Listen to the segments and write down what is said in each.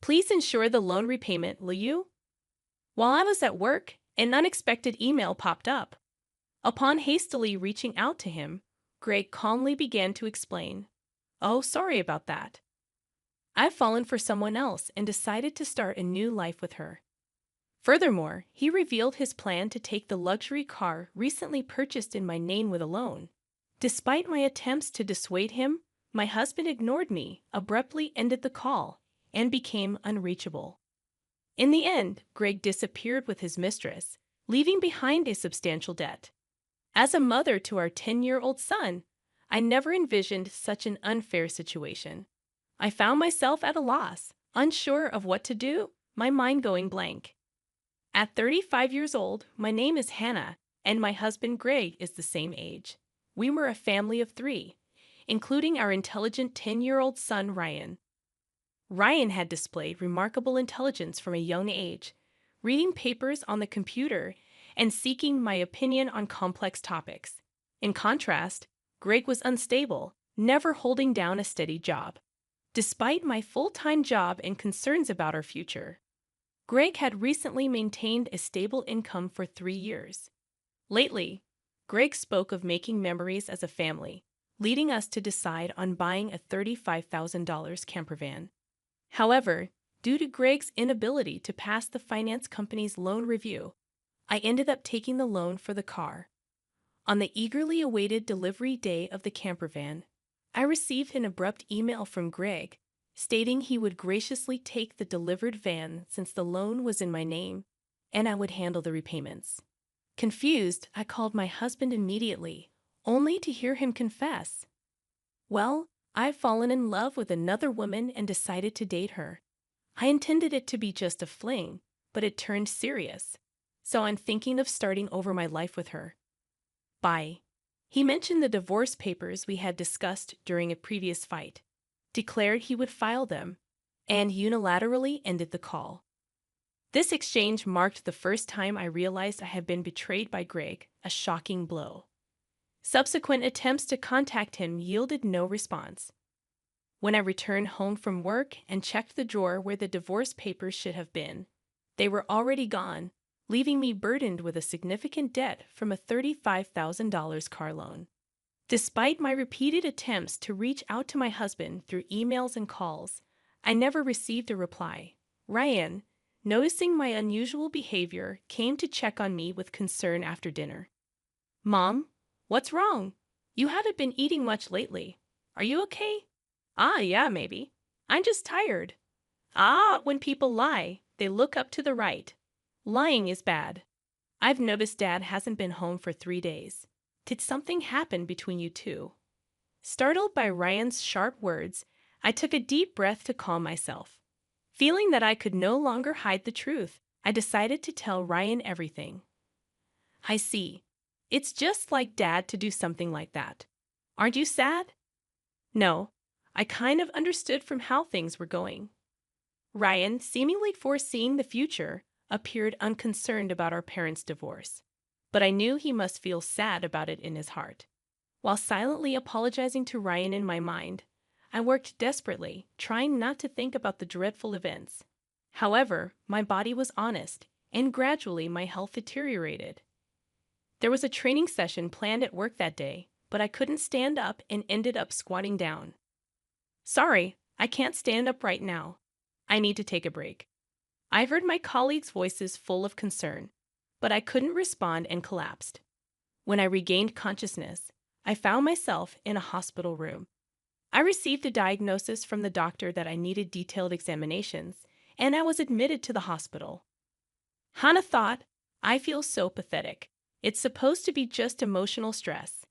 Please ensure the loan repayment, will you? While I was at work, an unexpected email popped up. Upon hastily reaching out to him, Greg calmly began to explain. Oh, sorry about that. I've fallen for someone else and decided to start a new life with her. Furthermore, he revealed his plan to take the luxury car recently purchased in my name with a loan. Despite my attempts to dissuade him, my husband ignored me, abruptly ended the call, and became unreachable. In the end, Greg disappeared with his mistress, leaving behind a substantial debt. As a mother to our 10-year-old son, I never envisioned such an unfair situation. I found myself at a loss, unsure of what to do, my mind going blank. At 35 years old, my name is Hannah, and my husband Greg is the same age. We were a family of 3, including our intelligent 10-year-old son Ryan. Ryan had displayed remarkable intelligence from a young age, reading papers on the computer and seeking my opinion on complex topics. In contrast, Greg was unstable, never holding down a steady job. Despite my full-time job and concerns about our future, Greg had recently maintained a stable income for 3 years. Lately, Greg spoke of making memories as a family, leading us to decide on buying a $35,000 camper van. However, due to Greg's inability to pass the finance company's loan review, I ended up taking the loan for the car. On the eagerly awaited delivery day of the camper van, I received an abrupt email from Greg stating he would graciously take the delivered van since the loan was in my name, and I would handle the repayments. Confused, I called my husband immediately, only to hear him confess, "Well, I've fallen in love with another woman and decided to date her. I intended it to be just a fling, but it turned serious, so I'm thinking of starting over my life with her." Bye. He mentioned the divorce papers we had discussed during a previous fight, declared he would file them, and unilaterally ended the call. This exchange marked the first time I realized I had been betrayed by Greg, a shocking blow. Subsequent attempts to contact him yielded no response. When I returned home from work and checked the drawer where the divorce papers should have been, they were already gone, leaving me burdened with a significant debt from a $35,000 car loan. Despite my repeated attempts to reach out to my husband through emails and calls, I never received a reply. Ryan, noticing my unusual behavior, came to check on me with concern after dinner. "Mom, what's wrong? You haven't been eating much lately. Are you okay?" Yeah, maybe. I'm just tired." When people lie, they look up to the right. Lying is bad. I've noticed Dad hasn't been home for 3 days. Did something happen between you two? Startled by Ryan's sharp words, I took a deep breath to calm myself. Feeling that I could no longer hide the truth, I decided to tell Ryan everything. "I see. It's just like Dad to do something like that. Aren't you sad?" "No. I kind of understood from how things were going." Ryan, seemingly foreseeing the future, appeared unconcerned about our parents' divorce, but I knew he must feel sad about it in his heart. While silently apologizing to Ryan in my mind, I worked desperately, trying not to think about the dreadful events. However, my body was honest, and gradually my health deteriorated. There was a training session planned at work that day, but I couldn't stand up and ended up squatting down. "Sorry, I can't stand up right now. I need to take a break." I heard my colleagues' voices full of concern, but I couldn't respond and collapsed. When I regained consciousness, I found myself in a hospital room. I received a diagnosis from the doctor that I needed detailed examinations, and I was admitted to the hospital. Hannah thought, "I feel so pathetic. It's supposed to be just emotional stress."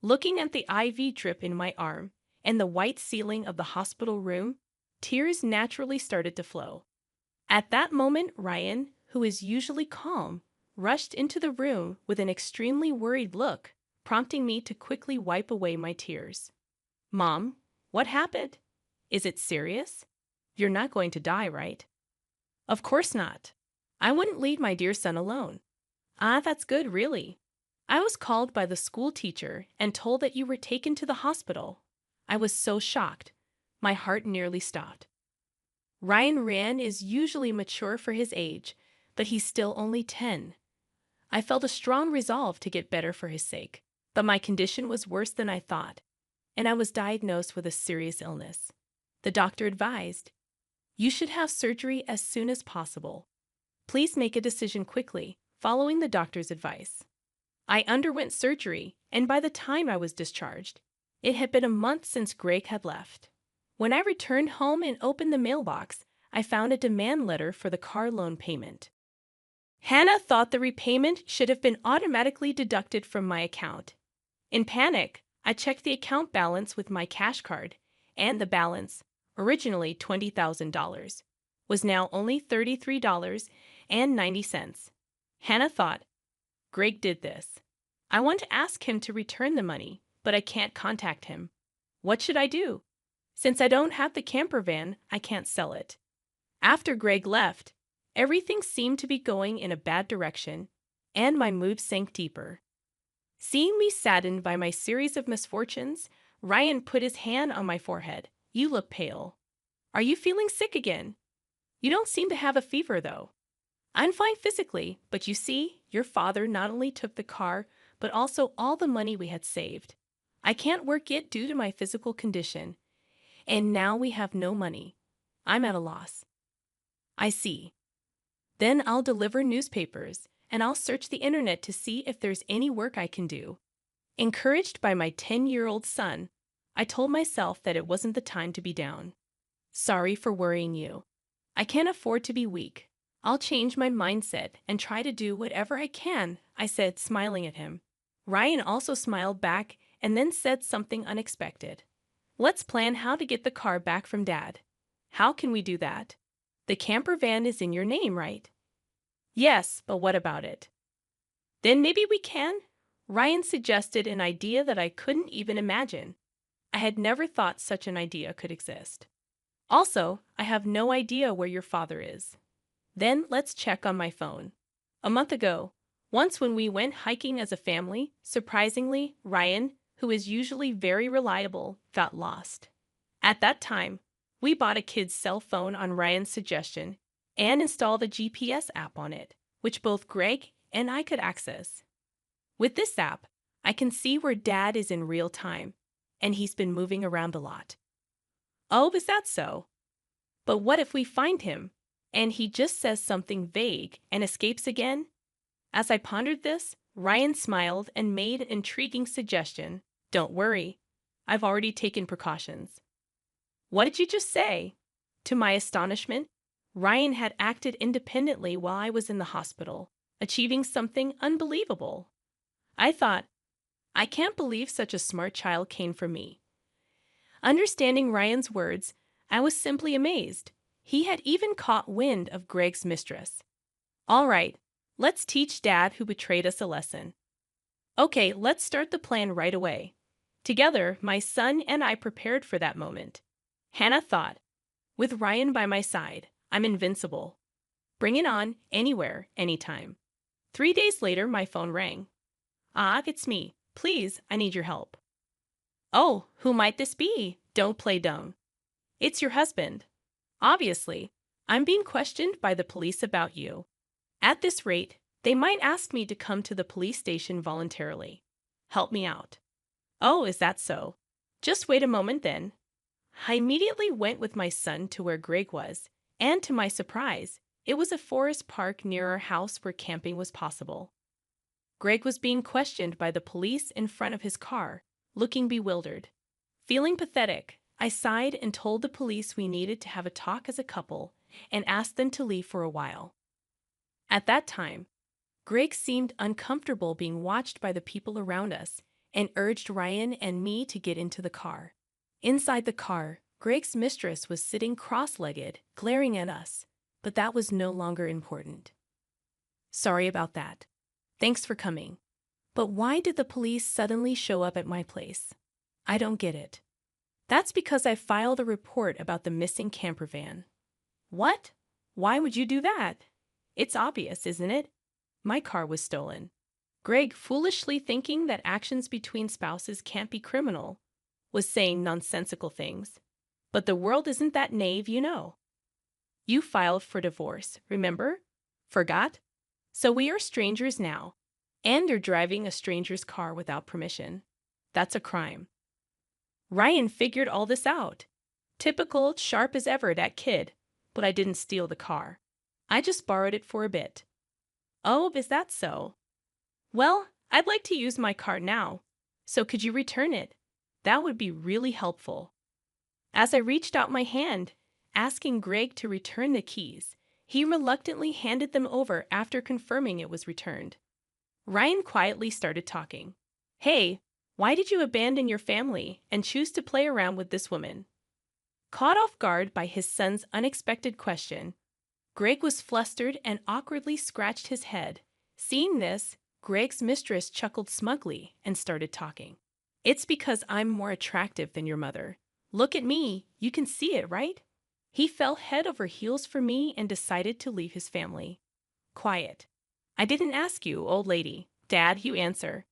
Looking at the IV drip in my arm and the white ceiling of the hospital room, tears naturally started to flow. At that moment, Ryan, who is usually calm, rushed into the room with an extremely worried look, prompting me to quickly wipe away my tears. "Mom, what happened? Is it serious? You're not going to die, right?" "Of course not. I wouldn't leave my dear son alone." That's good, really. I was called by the school teacher and told that you were taken to the hospital." I was so shocked. My heart nearly stopped. Ryan is usually mature for his age, but he's still only 10. I felt a strong resolve to get better for his sake. But my condition was worse than I thought, and I was diagnosed with a serious illness. The doctor advised, "You should have surgery as soon as possible. Please make a decision quickly, following the doctor's advice." I underwent surgery, and by the time I was discharged, it had been a month since Greg had left. When I returned home and opened the mailbox, I found a demand letter for the car loan payment. Hannah thought the repayment should have been automatically deducted from my account. In panic, I checked the account balance with my cash card, and the balance, originally $20,000, was now only $33.90. Hannah thought, "Greg did this. I want to ask him to return the money, but I can't contact him. What should I do? Since I don't have the camper van, I can't sell it." After Greg left, everything seemed to be going in a bad direction, and my mood sank deeper. Seeing me saddened by my series of misfortunes, Ryan put his hand on my forehead. "You look pale. Are you feeling sick again? You don't seem to have a fever, though." "I'm fine physically, but you see, your father not only took the car, but also all the money we had saved. I can't work yet due to my physical condition, and now we have no money. I'm at a loss." "I see. Then I'll deliver newspapers, and I'll search the internet to see if there's any work I can do." Encouraged by my 10-year-old son, I told myself that it wasn't the time to be down. "Sorry for worrying you. I can't afford to be weak. I'll change my mindset and try to do whatever I can," I said, smiling at him. Ryan also smiled back and then said something unexpected. "Let's plan how to get the car back from Dad." "How can we do that? The camper van is in your name, right?" "Yes, but what about it?" "Then maybe we can." Ryan suggested an idea that I couldn't even imagine. I had never thought such an idea could exist. "Also, I have no idea where your father is." "Then let's check on my phone." A month ago, once when we went hiking as a family, surprisingly, Ryan, who is usually very reliable, got lost. At that time, we bought a kid's cell phone on Ryan's suggestion and installed a GPS app on it, which both Greg and I could access. With this app, I can see where Dad is in real time, and he's been moving around a lot. "Oh, is that so? But what if we find him, and he just says something vague and escapes again?" As I pondered this, Ryan smiled and made an intriguing suggestion. "Don't worry, I've already taken precautions." "What did you just say?" To my astonishment, Ryan had acted independently while I was in the hospital, achieving something unbelievable. I thought, I can't believe such a smart child came from me. Understanding Ryan's words, I was simply amazed. He had even caught wind of Greg's mistress. "All right, let's teach Dad who betrayed us a lesson." "Okay, let's start the plan right away." Together, my son and I prepared for that moment. Hannah thought, "With Ryan by my side, I'm invincible. Bring it on, anywhere, anytime." 3 days later, my phone rang. "Ah, it's me. Please, I need your help." "Oh, who might this be? Don't play dumb." "It's your husband. Obviously, I'm being questioned by the police about you. At this rate, they might ask me to come to the police station voluntarily. Help me out." "Oh, is that so? Just wait a moment then." I immediately went with my son to where Greg was, and to my surprise, it was a forest park near our house where camping was possible. Greg was being questioned by the police in front of his car, looking bewildered. Feeling pathetic, I sighed and told the police we needed to have a talk as a couple and asked them to leave for a while. At that time, Greg seemed uncomfortable being watched by the people around us and urged Ryan and me to get into the car. Inside the car, Greg's mistress was sitting cross-legged, glaring at us, but that was no longer important. "Sorry about that. Thanks for coming. But why did the police suddenly show up at my place? I don't get it." "That's because I filed a report about the missing camper van." "What? Why would you do that? It's obvious, isn't it? My car was stolen." Greg, foolishly thinking that actions between spouses can't be criminal, was saying nonsensical things. But the world isn't that naive, you know. You filed for divorce, remember? Forgot? So we are strangers now. And you're driving a stranger's car without permission. That's a crime. Ryan figured all this out. Typical, sharp as ever, that kid. But I didn't steal the car. I just borrowed it for a bit. Oh, is that so? Well, I'd like to use my car now. So could you return it? That would be really helpful. As I reached out my hand, asking Greg to return the keys, he reluctantly handed them over after confirming it was returned. Ryan quietly started talking. Hey, why did you abandon your family and choose to play around with this woman? Caught off guard by his son's unexpected question, Greg was flustered and awkwardly scratched his head. Seeing this, Greg's mistress chuckled smugly and started talking. It's because I'm more attractive than your mother. Look at me, you can see it, right? He fell head over heels for me and decided to leave his family. Quiet. I didn't ask you, old lady. Dad, you answer.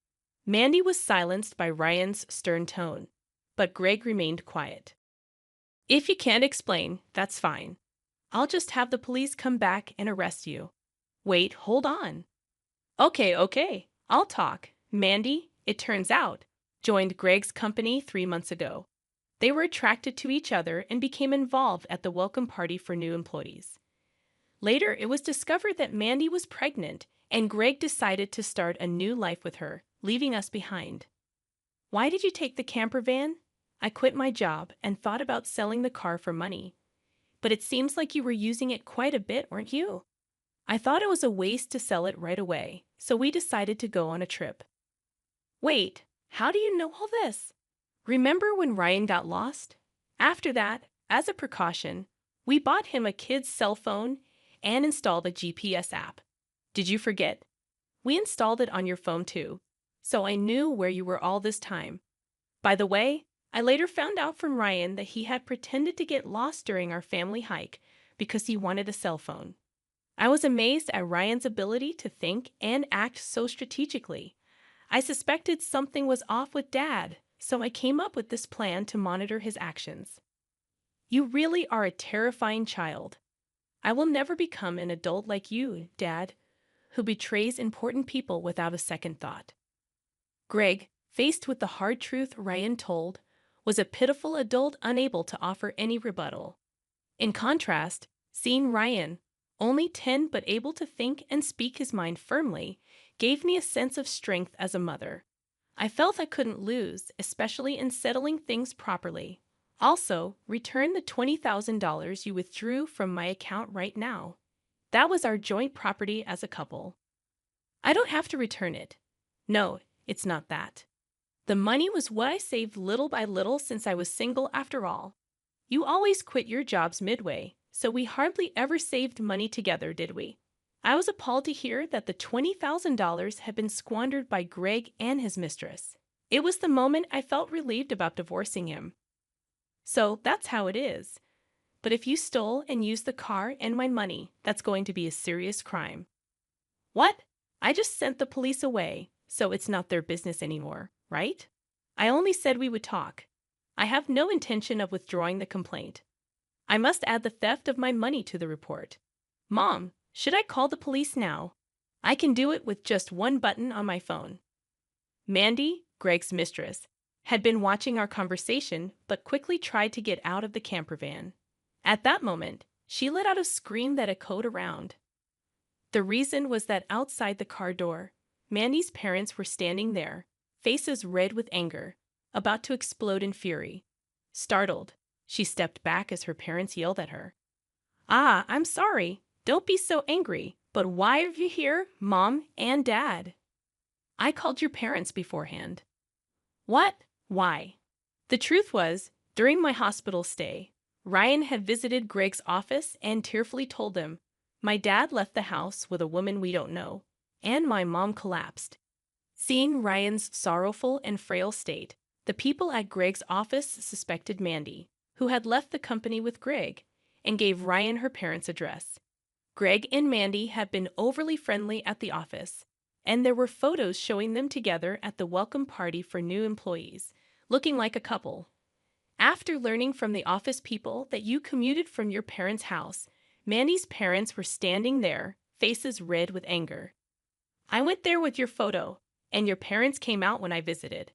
Mandy was silenced by Ryan's stern tone, but Greg remained quiet. If you can't explain, that's fine. I'll just have the police come back and arrest you. Wait, hold on. Okay, I'll talk. Mandy, it turns out, joined Greg's company 3 months ago. They were attracted to each other and became involved at the welcome party for new employees. Later, it was discovered that Mandy was pregnant, and Greg decided to start a new life with her, leaving us behind. Why did you take the camper van? I quit my job and thought about selling the car for money. But it seems like you were using it quite a bit, weren't you? I thought it was a waste to sell it right away, so we decided to go on a trip. Wait, how do you know all this? Remember when Ryan got lost? After that, as a precaution, we bought him a kid's cell phone and installed a GPS app. Did you forget? We installed it on your phone too, so I knew where you were all this time. By the way, I later found out from Ryan that he had pretended to get lost during our family hike because he wanted a cell phone. I was amazed at Ryan's ability to think and act so strategically. I suspected something was off with Dad, so I came up with this plan to monitor his actions. You really are a terrifying child. I will never become an adult like you, Dad, who betrays important people without a second thought. Greg, faced with the hard truth Ryan told, was a pitiful adult unable to offer any rebuttal. In contrast, seeing Ryan, only 10 but able to think and speak his mind firmly, gave me a sense of strength as a mother. I felt I couldn't lose, especially in settling things properly. Also, return the $20,000 you withdrew from my account right now. That was our joint property as a couple. I don't have to return it. No, it's not that. The money was what I saved little by little since I was single after all. You always quit your jobs midway, so we hardly ever saved money together, did we? I was appalled to hear that the $20,000 had been squandered by Greg and his mistress. It was the moment I felt relieved about divorcing him. So that's how it is. But if you stole and used the car and my money, that's going to be a serious crime. What? I just sent the police away, so it's not their business anymore, right? I only said we would talk. I have no intention of withdrawing the complaint. I must add the theft of my money to the report. Mom, should I call the police now? I can do it with just one button on my phone. Mandy, Greg's mistress, had been watching our conversation but quickly tried to get out of the camper van. At that moment, she let out a scream that echoed around. The reason was that outside the car door, Mandy's parents were standing there, faces red with anger, about to explode in fury. Startled, she stepped back as her parents yelled at her. Ah, I'm sorry. Don't be so angry. But why are you here, Mom and Dad? I called your parents beforehand. What? Why? The truth was, during my hospital stay, Ryan had visited Greg's office and tearfully told them, my dad left the house with a woman we don't know, and my mom collapsed. Seeing Ryan's sorrowful and frail state, the people at Greg's office suspected Mandy, who had left the company with Greg, and gave Ryan her parents' address. Greg and Mandy had been overly friendly at the office, and there were photos showing them together at the welcome party for new employees, looking like a couple. After learning from the office people that you commuted from your parents' house, Mandy's parents were standing there, faces red with anger. I went there with your photo, and your parents came out when I visited.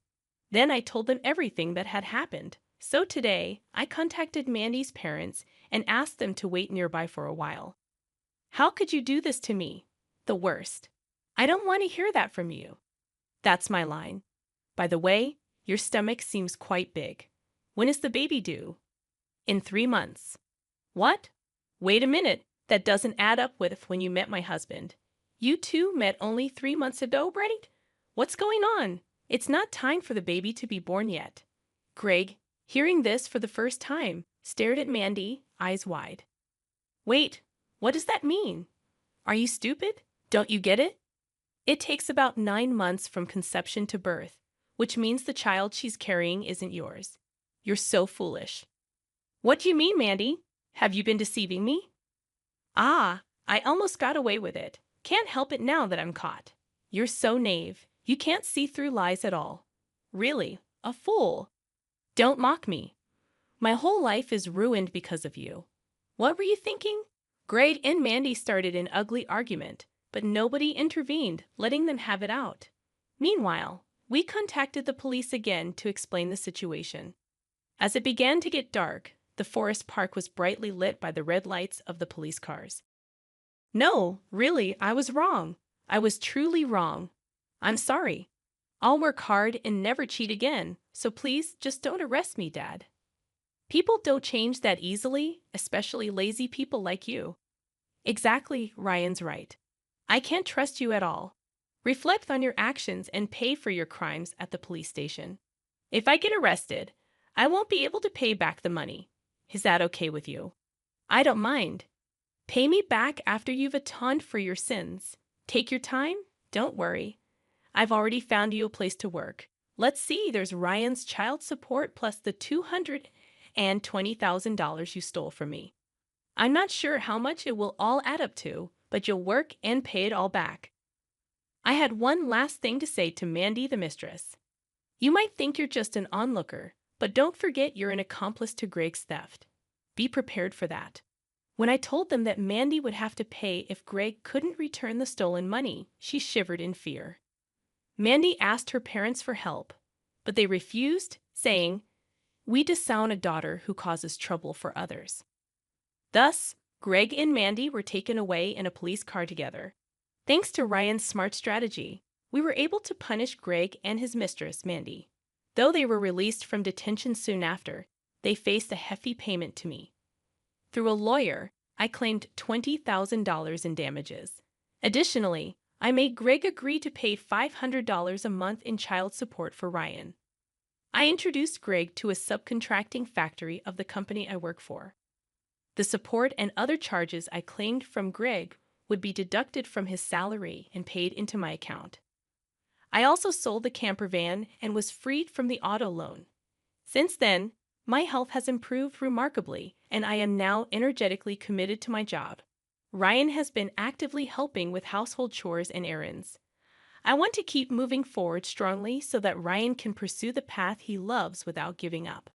Then I told them everything that had happened. So today, I contacted Mandy's parents and asked them to wait nearby for a while. How could you do this to me? The worst. I don't want to hear that from you. That's my line. By the way, your stomach seems quite big. When is the baby due? In 3 months. What? Wait a minute. That doesn't add up with when you met my husband. You two met only 3 months ago, right? What's going on? It's not time for the baby to be born yet. Greg, hearing this for the first time, stared at Mandy, eyes wide. Wait, what does that mean? Are you stupid? Don't you get it? It takes about 9 months from conception to birth, which means the child she's carrying isn't yours. You're so foolish. What do you mean, Mandy? Have you been deceiving me? Ah, I almost got away with it. Can't help it now that I'm caught. You're so naive. You can't see through lies at all. Really, a fool. Don't mock me. My whole life is ruined because of you. What were you thinking? Greg and Mandy started an ugly argument, but nobody intervened, letting them have it out. Meanwhile, we contacted the police again to explain the situation. As it began to get dark, the forest park was brightly lit by the red lights of the police cars. No, really, I was wrong. I was truly wrong. I'm sorry. I'll work hard and never cheat again, so please just don't arrest me, Dad. People don't change that easily, especially lazy people like you. Exactly, Ryan's right. I can't trust you at all. Reflect on your actions and pay for your crimes at the police station. If I get arrested, I won't be able to pay back the money. Is that okay with you? I don't mind. Pay me back after you've atoned for your sins. Take your time, don't worry. I've already found you a place to work. Let's see, there's Ryan's child support plus the $220,000 you stole from me. I'm not sure how much it will all add up to, but you'll work and pay it all back. I had one last thing to say to Mandy the mistress. You might think you're just an onlooker, but don't forget you're an accomplice to Greg's theft. Be prepared for that. When I told them that Mandy would have to pay if Greg couldn't return the stolen money, she shivered in fear. Mandy asked her parents for help, but they refused, saying, "We disown a daughter who causes trouble for others." Thus, Greg and Mandy were taken away in a police car together. Thanks to Ryan's smart strategy, we were able to punish Greg and his mistress, Mandy. Though they were released from detention soon after, they faced a hefty payment to me. Through a lawyer, I claimed $20,000 in damages. Additionally, I made Greg agree to pay $500 a month in child support for Ryan. I introduced Greg to a subcontracting factory of the company I work for. The support and other charges I claimed from Greg would be deducted from his salary and paid into my account. I also sold the camper van and was freed from the auto loan. Since then, my health has improved remarkably, and I am now energetically committed to my job. Ryan has been actively helping with household chores and errands. I want to keep moving forward strongly so that Ryan can pursue the path he loves without giving up.